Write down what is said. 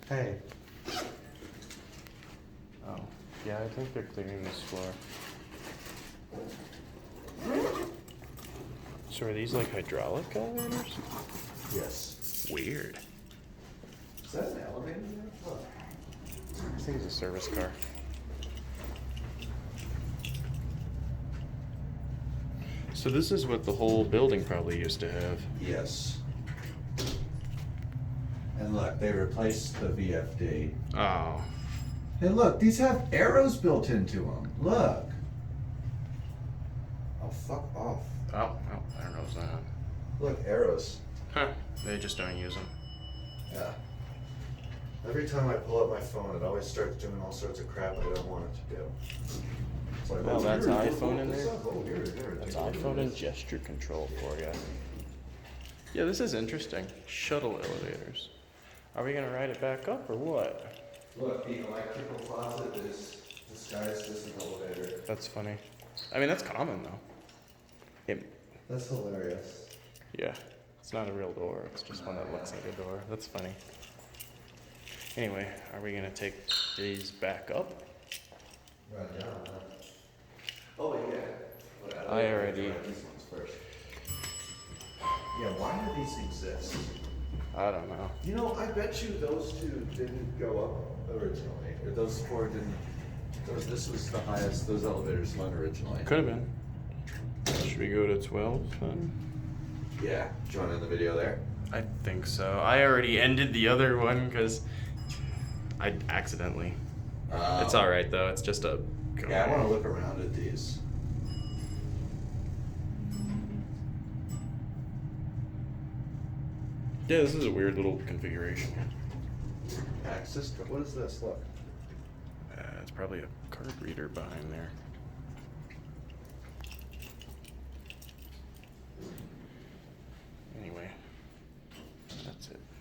Hey. Oh, yeah, I think they're clearing this floor. So are these like hydraulic elevators? Yes. Weird. Is that an elevator there? Look. I think it's a service car. So this is what the whole building probably used to have. Yes. And look, they replaced the VFD. Oh. And look, these have arrows built into them. Look. Oh, fuck off. Oh, there goes that. Look, arrows. Huh, they just don't use them. Yeah. Every time I pull up my phone, it always starts doing all sorts of crap I don't want it to do. It's like, Well, that's here, iPhone look in this there. up. Oh, here, That's take a look at iPhone and this. gesture control for you. Yeah, this is interesting. Shuttle elevators. Are we gonna ride it back up or what? Look, the electrical closet is disguised as an elevator. That's funny. I mean, that's common though. That's hilarious. Yeah, it's not a real door. It's just one that looks like a door. That's funny. Anyway, are we gonna take these back up? Right down. Oh, yeah. Well, I already- try these ones first. Yeah, why do these exist? I don't know. You know, I bet you those two didn't go up originally. Or those four didn't. This was the highest those elevators went originally. Could have been. Should we go to 12 then? Yeah. Do you want to end the video there? I think so. I already ended the other one because I accidentally. It's all right though. It's just a. Yeah, I want to look around at these. Yeah, this is a weird little configuration. Access. What is this? Look. It's probably a card reader behind there.